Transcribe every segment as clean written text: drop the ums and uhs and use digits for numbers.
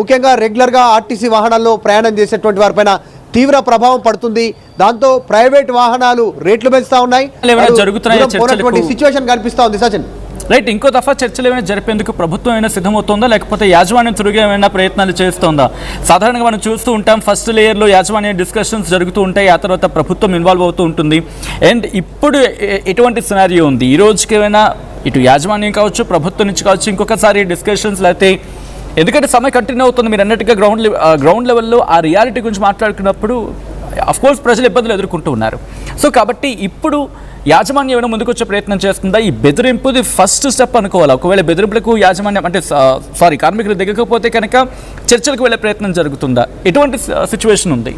ముఖ్యంగా రెగ్యులర్గా ఆర్టీసీ వాహనాల్లో ప్రయాణం చేసేటువంటి వారిపైన తీవ్ర ప్రభావం పడుతుంది. దాంతో ప్రైవేట్ వాహనాలు రేట్లు పెంచుతా ఉన్నాయి, సిచ్యువేషన్ కనిపిస్తా ఉంది. సచిన్ రైట్, ఇంకో దఫా చర్చలు ఏమైనా జరిపేందుకు ప్రభుత్వం ఏమైనా సిద్ధమవుతుందా, లేకపోతే యాజమాన్యం తిరిగి ఏమైనా ప్రయత్నాలు చేస్తుందా? సాధారణంగా మనం చూస్తూ ఉంటాం, ఫస్ట్ లేయర్లో యాజమాన్య డిస్కషన్స్ జరుగుతూ ఉంటాయి, ఆ తర్వాత ప్రభుత్వం ఇన్వాల్వ్ అవుతూ ఉంటుంది. అండ్ ఇప్పుడు ఎటువంటి సినారియో ఉంది? ఈ రోజుకి ఏమైనా ఇటు యాజమాన్యం కావచ్చు, ప్రభుత్వం నుంచి కావచ్చు, ఇంకొకసారి డిస్కషన్స్ లేకపోతే, ఎందుకంటే సమయం కంటిన్యూ అవుతుంది. మీరు అన్నట్టుగా గ్రౌండ్ లెవెల్లో ఆ రియాలిటీ గురించి మాట్లాడుకున్నప్పుడు అఫ్కోర్స్ ప్రజలు ఇబ్బందులు ఎదుర్కొంటూ ఉన్నారు. సో కాబట్టి ఇప్పుడు యాజమాన్యం ఏమైనా ముందుకు వచ్చే ప్రయత్నం చేస్తుందా? ఈ బెదిరింపుది ఫస్ట్ స్టెప్ అనుకోవాలి. ఒకవేళ బెదిరింపులకు యాజమాన్యం అంటే కార్మికులు దిగకపోతే కనుక చర్చలకు వెళ్ళే ప్రయత్నం జరుగుతుందా? ఎటువంటి సిచ్యువేషన్ ఉంది?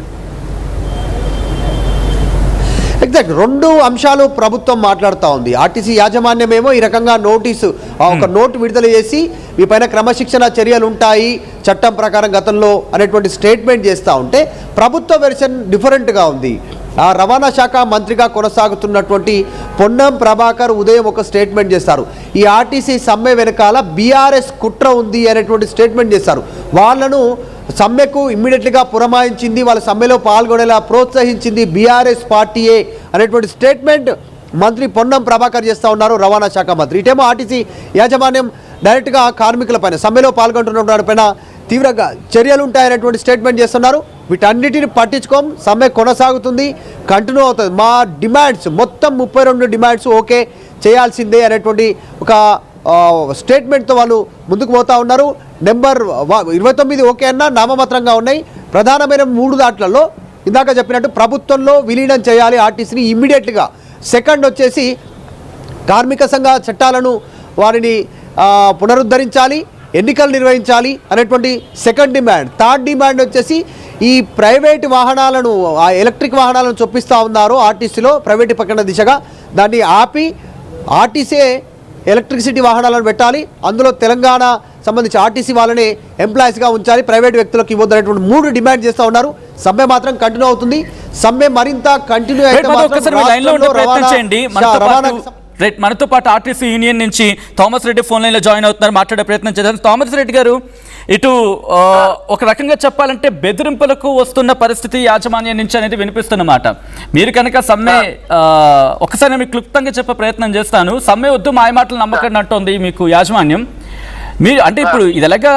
ఎగ్జాక్ట్ రెండు అంశాలు ప్రభుత్వం మాట్లాడుతూ ఉంది. ఆర్టీసీ యాజమాన్యం ఏమో ఈ రకంగా నోటీసు, ఒక నోటు విడుదల చేసి మీ పైన క్రమశిక్షణ చర్యలు ఉంటాయి చట్టం ప్రకారం గతంలో అనేటువంటి స్టేట్మెంట్ చేస్తూ ఉంటే, ప్రభుత్వ వెర్షన్ డిఫరెంట్గా ఉంది. రవాణా శాఖ మంత్రిగా కొనసాగుతున్నటువంటి పొన్నం ప్రభాకర్ ఉదయం ఒక స్టేట్మెంట్ చేస్తారు. ఈ ఆర్టీసీ సమ్మె వెనకాల బీఆర్ఎస్ కుట్ర ఉంది అనేటువంటి స్టేట్మెంట్ చేస్తారు. వాళ్ళను సమ్మెకు ఇమ్మీడియట్లీగా పురమాయించింది, వాళ్ళ సమ్మెలో పాల్గొనేలా ప్రోత్సహించింది బీఆర్ఎస్ పార్టీయే అనేటువంటి స్టేట్మెంట్ మంత్రి పొన్నం ప్రభాకర్ చేస్తూ ఉన్నారు, రవాణా శాఖ మంత్రి. ఇటేమో ఆర్టీసీ యాజమాన్యం డైరెక్ట్గా కార్మికులపైన, సమ్మెలో పాల్గొంటున్న వారిపైన తీవ్రంగా చర్యలు ఉంటాయనేటువంటి స్టేట్మెంట్ చేస్తున్నారు. వీటన్నిటిని పట్టించుకోం, సమ్మె కొనసాగుతుంది, కంటిన్యూ అవుతుంది. మా డిమాండ్స్ మొత్తం 32 డిమాండ్స్ ఓకే చేయాల్సిందే అనేటువంటి ఒక స్టేట్మెంట్తో వాళ్ళు ముందుకు పోతూ ఉన్నారు. నెంబర్ 29 ఓకే అన్నా నామమాత్రంగా ఉన్నాయి. ప్రధానమైన 3 దాట్లలో ఇందాక చెప్పినట్టు ప్రభుత్వంలో విలీనం చేయాలి ఆర్టీసీని ఇమ్మీడియట్గా. సెకండ్ వచ్చేసి కార్మిక సంఘ చట్టాలను వారిని పునరుద్ధరించాలి, ఎన్నికలు నిర్వహించాలి అనేటువంటి సెకండ్ డిమాండ్. థర్డ్ డిమాండ్ వచ్చేసి ఈ ప్రైవేట్ వాహనాలను, ఆ ఎలక్ట్రిక్ వాహనాలను చొప్పిస్తూ ఉన్నారు ఆర్టీసీలో ప్రైవేటీకరణ దిశగా, దాన్ని ఆపి ఆర్టీసీ ఎలక్ట్రిసిటీ వాహనాలను పెట్టాలి, అందులో తెలంగాణ సంబంధించి ఆర్టీసీ వాళ్ళని ఎంప్లాయీస్గా ఉంచాలి, ప్రైవేట్ వ్యక్తులకు ఇవ్వద్దు అనేటువంటి 3 డిమాండ్ చేస్తూ ఉన్నారు. సమ్మె మాత్రం కంటిన్యూ అవుతుంది. సమ్మె మరింత కంటిన్యూ అయితే రైట్, మనతో పాటు ఆర్టీసీ యూనియన్ నుంచి థామస్ రెడ్డి ఫోన్ లైన్లో జాయిన్ అవుతున్నారు, మాట్లాడే ప్రయత్నం చేశారు. థామస్ రెడ్డి గారు, ఇటు ఒక రకంగా చెప్పాలంటే బెదిరింపులకు వస్తున్న పరిస్థితి యాజమాన్యం నుంచి అనేది వినిపిస్తున్నమాట. మీరు కనుక సమ్మె ఒకసారి మీకు క్లుప్తంగా చెప్పే ప్రయత్నం చేస్తాను. సమ్మె వద్దు, మాయమాటలు నమ్మకండి అంటోంది మీకు యాజమాన్యం. మీరు అంటే ఇప్పుడు ఇది ఎలాగా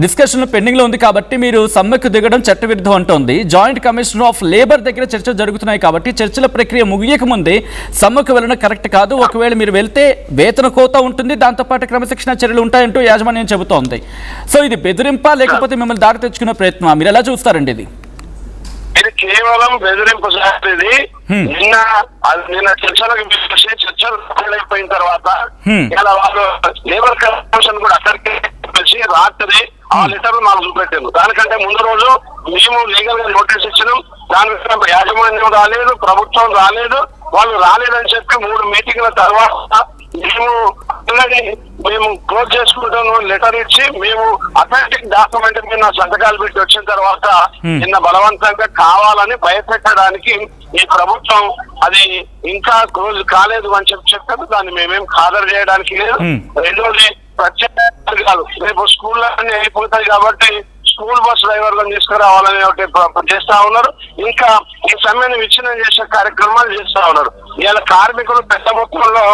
డిస్కషన్లు పెండింగ్లో ఉంది కాబట్టి మీరు సమ్మెకు దిగడం చట్టవిరుద్ధం అంటోంది. జాయింట్ కమిషనర్ ఆఫ్ లేబర్ దగ్గర చర్చలు జరుగుతున్నాయి కాబట్టి చర్చల ప్రక్రియ ముగియక ముందే సమ్మెకు వెళ్ళడం కరెక్ట్ కాదు. ఒకవేళ మీరు వెళ్తే వేతన కోత ఉంటుంది, దాంతోపాటు క్రమశిక్షణ చర్యలు ఉంటాయంటూ యాజమాన్యం చెబుతోంది. సో ఇది బెదిరింపా లేకపోతే మిమ్మల్ని దారి తెచ్చుకునే ప్రయత్నమా? మీరు ఎలా చూస్తారండి ఇది? ఇది కేవలం బెదిరింపు సార్. ఇది నిన్న చర్చలు అయిపోయిన తర్వాత ఇలా వాళ్ళు లేబర్ కమిషన్ కూడా అక్కడికి వచ్చి రాత్రి ఆ లెటర్ మాకు చూపెట్టారు. దానికంటే ముందు రోజు మేము లీగల్ గా నోటీస్ ఇచ్చినాం. దానికంటే యాజమాన్యం రాలేదు, ప్రభుత్వం రాలేదు, వాళ్ళు రాలేదని చెప్పి 3 మీటింగ్ల తర్వాత మేము క్లోజ్ చేసుకుంటాను లెటర్ ఇచ్చి మేము అథెంటిక్ డాక్యుమెంట్ మీద సంతకాలు పెట్టి వచ్చిన తర్వాత నిన్న బలవంతంగా కావాలని భయపెట్టడానికి ఈ ప్రభుత్వం అది ఇంకా క్లోజ్ కాలేదు అని చెప్పారు. దాన్ని మేమేం ఖాదరు చేయడానికి లేదు. రెండోది ప్రత్యేక వర్గాలు రేపు స్కూళ్ళన్నీ అయిపోతాయి కాబట్టి స్కూల్ బస్ డ్రైవర్లను తీసుకురావాలని ఒకటి చేస్తా ఉన్నారు. ఇంకా ఈ సమ్మెను విచ్ఛిన్నం చేసే కార్యక్రమాలు చేస్తా ఉన్నారు. ఇవాళ కార్మికులు పెద్ద మొత్తంలో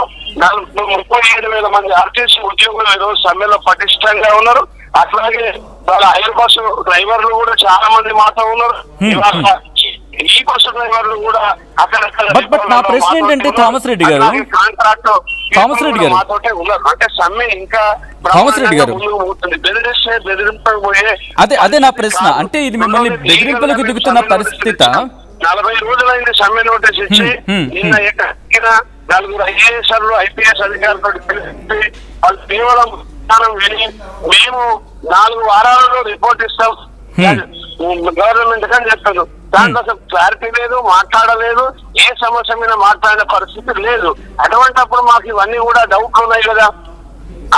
37,000 మంది ఆర్టీసీ ఉద్యోగులు ఈరోజు సమ్మెలో పటిష్టంగా ఉన్నారు. అట్లాగే వాళ్ళ హైర్ బస్సు డ్రైవర్లు కూడా చాలా మంది మాతో ఉన్నారు. ఈ బస్సు డ్రైవర్లు కూడా అక్కడ నా ప్రశ్న ఏంటంటే థామస్ రెడ్డి గారు మాతోటే ఉన్నారు. అంటే సమ్మె ఇంకా ముందుకు పోతుంది. బెదిరిస్తే బెదిరింపకపోయే అదే నా ప్రశ్న. అంటే ఇది మిమ్మల్ని బెదిరింపులకు దిగుతున్న పరిస్థితి. 40 రోజులైంది సమ్మె నోటీస్ ఇచ్చి. నిన్న ఎక్కడ 4 IAS IPS అధికారులతో పిలిపి వాళ్ళు కేవలం విని మేము 4 వారాలలో రిపోర్ట్ ఇస్తాం గవర్నమెంట్ అని చెప్పారు. దాంట్లో అసలు క్లారిటీ లేదు, మాట్లాడలేదు, ఏ సమస్య మీద మాట్లాడే పరిస్థితి లేదు. అటువంటిప్పుడు మాకు ఇవన్నీ కూడా డౌట్లు ఉన్నాయి కదా.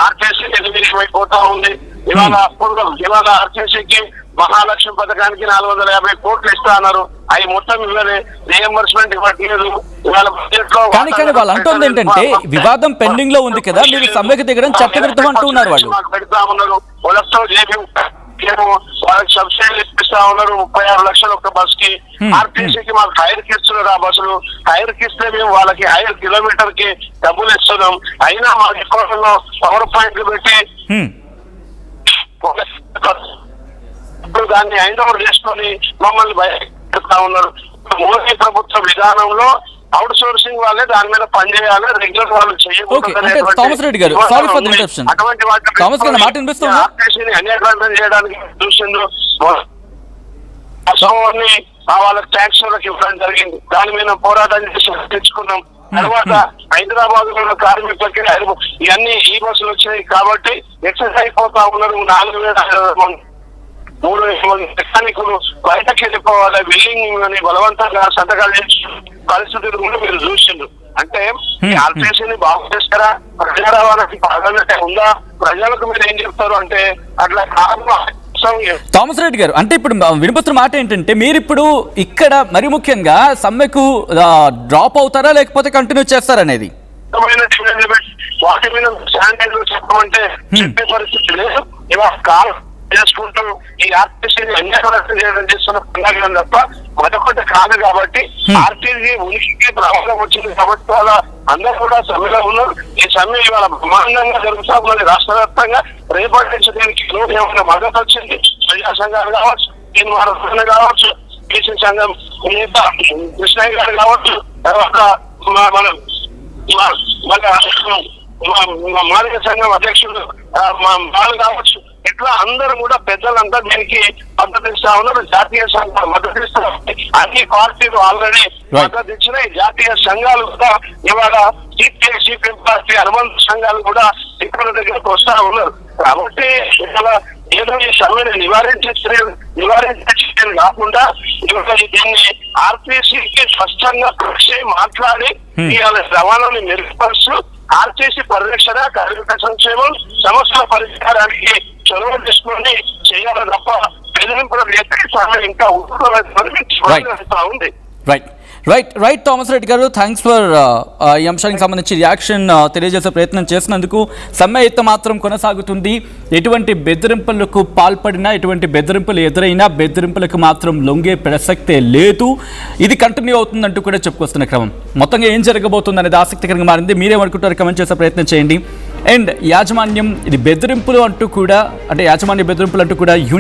ఆర్టీసీ ఎలిమినేషన్ అయిపోతా ఉంది. ఇవాళ ఆర్టీసీకి మహాలక్ష్మి పథకానికి 450 కోట్లు ఇస్తా అన్నారు. అవి మొత్తం ఇవ్వలే, రియంబర్స్మెంట్ ఇవ్వట్లేదు. ఇవాళ బడ్జెట్ లో కానీ వాళ్ళు అంటుంది ఏంటంటే వివాదం పెండింగ్ లో ఉంది కదా, మీరు సమ్మెకు దిగడం చట్టవిరుద్ధం అంటున్నారు. వాళ్ళు పెడతా ఉన్నారు. ఏమో వాళ్ళకి సబ్సిడీలు ఇప్పిస్తా ఉన్నారు 36 లక్షలు ఒక బస్ కి. ఆర్టీసీకి మాకు హైర్ కి ఇస్తున్నారు ఆ బస్సులు. హైర్ కి ఇస్తే మేము వాళ్ళకి హైర్ కిలోమీటర్ కి డబ్బులు ఇస్తున్నాం. అయినా మా ఎక్కువలో పవర్ పాయింట్లు పెట్టి ఇప్పుడు దాన్ని హ్యాండ్ ఓవర్ చేసుకొని మమ్మల్ని బయట ఉన్నారు. మోదీ ప్రభుత్వ విధానంలో అవుట్ సోర్సింగ్ వాళ్ళే దాని మీద పనిచేయాలి, రెగ్యులర్ వాళ్ళు చేయకూడదు. థామస్ రెడ్డి గారు, సారీ ఫర్ ది ఇంటరప్షన్. అటువంటి థామస్ గారు మాట వినిపిస్తుందా? ఆర్టీసీని అన్యాక్రాంతం చేయడానికి చూసిండ్రు. వాళ్ళకి ట్యాక్స్ వాళ్ళకి ఇవ్వడం జరిగింది. దాని మీద పోరాటం చేసి తెచ్చుకున్నాం. తర్వాత హైదరాబాద్ లో కార్మికులకి ఇవన్నీ ఈ బస్సులు వచ్చినాయి కాబట్టి ఎక్సెస్ అయిపోతా ఉన్నారు. 4,000 మంది మెకానికులు బయటకు వెళ్ళిపోవాలి, బిల్డింగ్ అని బలవంతంగా సంతకాలు చేసి పరిస్థితులు కూడా మీరు చూసిండ్రు. అంటే ఆర్టీసీని బాగు చేస్తారా, ప్రజా రవాణాకి ప్రాధాన్యత ఉందా, ప్రజలకు మీరు ఏం చెప్తారు అంటే అట్లా కాదు. థామస్ రెడ్డి గారు, అంటే ఇప్పుడు వినిపిస్తున్న మాట ఏంటంటే మీరు ఇప్పుడు ఇక్కడ మరి ముఖ్యంగా సమ్మెకు డ్రాప్ అవుతారా లేకపోతే కంటిన్యూ చేస్తారనేది వాటి మీద శానిటైజర్ చెప్పమంటే చెప్పే పరిస్థితి లేదు. ఇవాళ కాలం చేసుకుంటూ ఈ ఆర్టీసీని అన్యాయం చేయడం చేస్తున్న పునర్గం తప్ప మరొకటి కాదు. కాబట్టి ఆర్టీసీ ఉనికికి ప్రమాదం వచ్చింది కాబట్టి వాళ్ళ అందరూ కూడా సమ్మెలో ఉన్నారు. ఈ సమ్మె ఇవాళ బ్రహ్మాండంగా జరుగుతా ఉన్నది రాష్ట్ర వ్యాప్తంగా. రేపటి నుంచి దీనికి ఏమైనా మద్దతు వచ్చింది. ప్రజా సంఘాలు కావచ్చు, దీని కావచ్చు, బీసీ సంఘం నేత కృష్ణయ్య గారు కావచ్చు, తర్వాత మన మాదిక సంఘం అధ్యక్షుడు వాళ్ళు కావచ్చు, ఇట్లా అందరూ కూడా పెద్దలంతా దీనికి మద్దతు ఇస్తా ఉన్నారు. జాతీయ సంఘాలు మద్దతు ఇస్తా ఉన్నాయి. అన్ని పార్టీలు ఆల్రెడీ మద్దతు ఇచ్చినాయి. జాతీయ సంఘాలు కూడా ఇవాళ సిపిఎం పార్టీ అనుబంధ సంఘాలు కూడా ఇక్కడ దగ్గరకు వస్తా ఉన్నారు. కాబట్టి ఇవాళ ఏదో ఈ సమ్మెను నివారించే కాకుండా ఇవాళ దీన్ని ఆర్టీసీకి స్పష్టంగా కృషి మాట్లాడి ఇవాళ రవాణాని మెరుగుపరుస్తూ ఆర్టీసీ పరిరక్షణ, కార్మిక సంక్షేమం, సమస్యల పరిష్కారానికి చొరవ తీసుకొని చేయాలి తప్ప బెదిరింపులు ఇంకా ఉంది. రైట్ థామస్ రెడ్డి గారు, థ్యాంక్స్ ఫర్ ఈ అంశానికి సంబంధించి రియాక్షన్ తెలియజేసే ప్రయత్నం చేసినందుకు. సమ్మె అయితే మాత్రం కొనసాగుతుంది. ఎటువంటి బెదిరింపులకు పాల్పడినా, ఎటువంటి బెదిరింపులు ఎదురైనా బెదిరింపులకు మాత్రం లొంగే ప్రసక్తే లేదు. ఇది కంటిన్యూ అవుతుందంటూ కూడా చెప్పుకొస్తున్న క్రమం. మొత్తంగా ఏం జరగబోతుంది అనేది ఆసక్తికరంగా మారింది. మీరేమనుకుంటారు కమెంట్ చేసే ప్రయత్నం చేయండి. అండ్ యాజమాన్యం ఇది బెదిరింపులు అంటూ కూడా, అంటే యాజమాన్య బెదిరింపులు అంటూ కూడా